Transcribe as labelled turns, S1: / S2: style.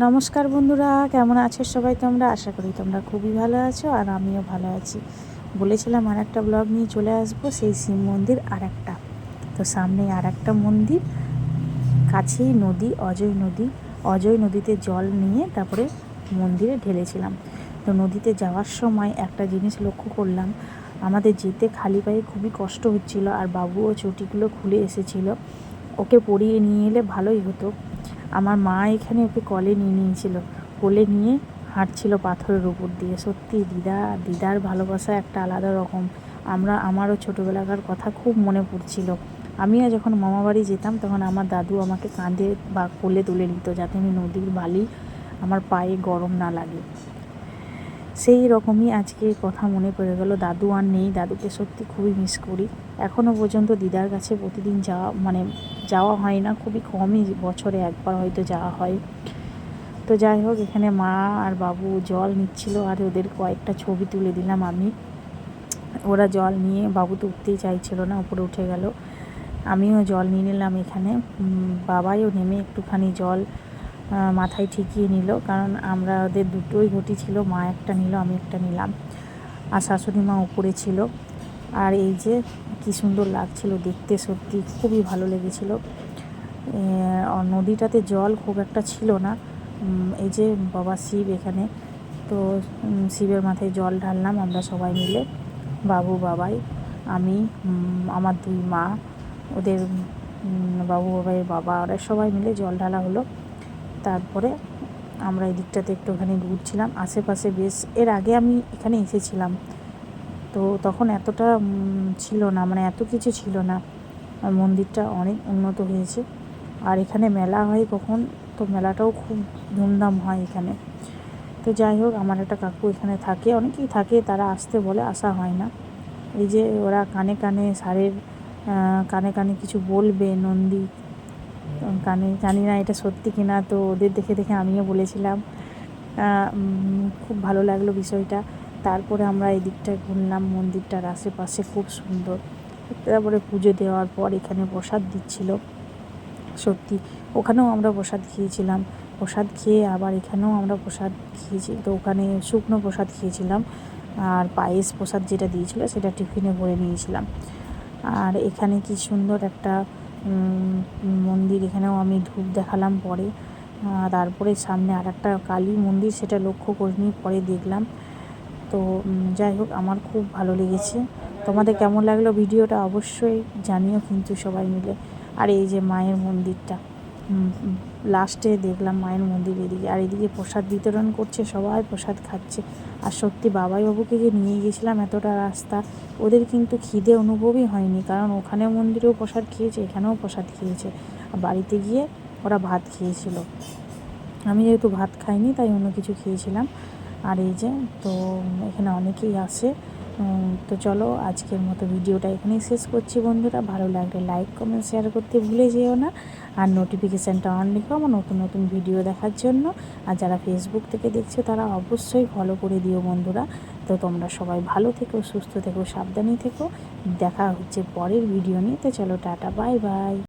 S1: নমস্কার বন্ধুরা, কেমন আছো সবাই? তোমরা আশা করি তোমরা খুবই ভালো আছো, আর আমিও ভালো আছি। বলেছিলাম আর একটা ব্লগ নিয়ে চলে আসবো, সেই শিব মন্দির আর একটা। তো সামনে আর একটা মন্দির, কাছেই নদী, অজয় নদীতে জল নিয়ে তারপরে মন্দিরে ঢেলেছিলাম। তো নদীতে যাওয়ার সময় একটা জিনিস লক্ষ্য করলাম, আমাদের যেতে খালি পায়ে খুবই কষ্ট হচ্ছিল, আর বাবুও চটিগুলো খুলে এসেছিলো। ওকে পরিয়ে নিয়ে এলে ভালোই হতো। আমার মা এখানে ওকে কোলে নিয়ে হাঁটছিল পাথরের উপর দিয়ে। সত্যি দিদার ভালোবাসা একটা আলাদা রকম। আমারও ছোটোবেলাকার কথা খুব মনে পড়ছিল। আমিও যখন মামাবাড়ি যেতাম তখন আমার দাদু আমাকে কাঁধে বা কোলে তুলে নিত, যাতে আমি নদীর বালি আমার পায়ে গরম না লাগে। সেই রকমই আজকে কথা মনে পড়ে গেল। দাদু আর নেই, দাদুকে সত্যি খুবই মিস করি। এখনও পর্যন্ত দিদার কাছে প্রতিদিন যাওয়া হয় না, খুবই কমই, বছরে একবার হয়তো যাওয়া হয়। তো যাই হোক, এখানে মা আর বাবু জল নিচ্ছিল, আর ওদের কয়েকটা ছবি তুলে দিলাম আমি। ওরা জল নিয়ে, বাবু তো উঠতেই চাইছিল না, উপরে উঠে গেল। আমিও জল নিয়ে নিলাম এখানে। বাবাইও নেমে একটুখানি জল মাথায় ঠিকিয়ে নিল, কারণ আমরা ওদের দুটোই ঘটি ছিল, মা একটা নিল, আমি একটা নিলাম। আর শাশুড়ি মা উপরে ছিল। আর এই যে কী সুন্দর লাগছিল দেখতে, সত্যি খুবই ভালো লেগেছিল। নদীটাতে জল খুব একটা ছিল না। এই যে বাবা শিব এখানে, তো শিবের মাথায় জল ঢাললাম আমরা সবাই মিলে, বাবু, বাবাই, আমি, আমার দুই মা, ওদের বাবু বাবাইয়ের বাবা, ওরা সবাই মিলে জল ঢালা হলো। তারপরে আমরা এই দিকটাতে একটুখানি ঘুরছিলাম আশেপাশে। বেশ, এর আগে আমি এখানে এসেছিলাম, তো তখন এতটা ছিল না, মানে এত কিছু ছিল না। মন্দিরটা অনেক উন্নত হয়েছে। আর এখানে মেলা হয় কখন, তো মেলাটাও খুব ধুমধাম হয় এখানে। তো যাই হোক, আমার একটা কাকু এখানে থাকে, অনেকেই থাকে, তারা আসতে বলে, আসা হয় না। এই যে ওরা কানে কানে সারের কানে কানে কিছু বলবে, নন্দী কানে, জানি না এটা সত্যি কিনা। তো ওদের দেখে দেখে আমিও বলেছিলাম। খুব ভালো লাগলো বিষয়টা। তারপরে আমরা এই দিকটায় ঘুরলাম, মন্দিরটার আশেপাশে খুব সুন্দর। তারপরে পুজো দেওয়ার পর এখানে প্রসাদ দিচ্ছিল। সত্যি, ওখানেও আমরা প্রসাদ খেয়েছিলাম। প্রসাদ খেয়ে আবার এখানেও আমরা প্রসাদ খেয়েছি। তো ওখানে শুকনো প্রসাদ খেয়েছিলাম, আর পায়েস প্রসাদ যেটা দিয়েছিল সেটা টিফিনে ভরে নিয়েছিলাম। আর এখানে কি সুন্দর একটা মন্দির, এখানেও আমি ধূপ দেখালাম পরে। তারপরে সামনে আর একটা কালী মন্দির, সেটা লক্ষ্য করিনি, পরে দেখলাম। তো যাই হোক, আমার খুব ভালো লেগেছে। তোমাদের কেমন লাগলো ভিডিওটা অবশ্যই জানিও কিন্তু সবাই মিলে। আর এই যে মায়ের মন্দিরটা, লাস্টে দেখলাম মায়ের মন্দির এদিকে, আর এদিকে প্রসাদ বিতরণ করছে, সবাই প্রসাদ খাচ্ছে। আর সত্যি বাবাই বাবুকে যে নিয়ে গেছিলাম এতটা রাস্তা, ওদের কিন্তু খিদে অনুভবই হয়নি, কারণ ওখানেও মন্দিরেও প্রসাদ খেয়েছে, এখানেও প্রসাদ খেয়েছে। আর বাড়িতে গিয়ে ওরা ভাত খেয়েছিল। আমি যেহেতু ভাত খাইনি, তাই অন্য কিছু খেয়েছিলাম। আর এই যে, তো এখানে অনেকেই আসে। তো চলো, আজকের মতো ভিডিওটা এখানেই শেষ করছি বন্ধুরা। ভালো লাগলে লাইক, কমেন্ট, শেয়ার করতে ভুলে যেও না। আর নোটিফিকেশানটা অন রেখো আমার নতুন নতুন ভিডিও দেখার জন্য। আর যারা ফেসবুক থেকে দেখছো তারা অবশ্যই ফলো করে দিও বন্ধুরা। তো তোমরা সবাই ভালো থেকো, সুস্থ থেকো, সাবধানে থেকো। দেখা হচ্ছে পরের ভিডিও নিয়ে। তো চলো, টাটা, বাই বাই।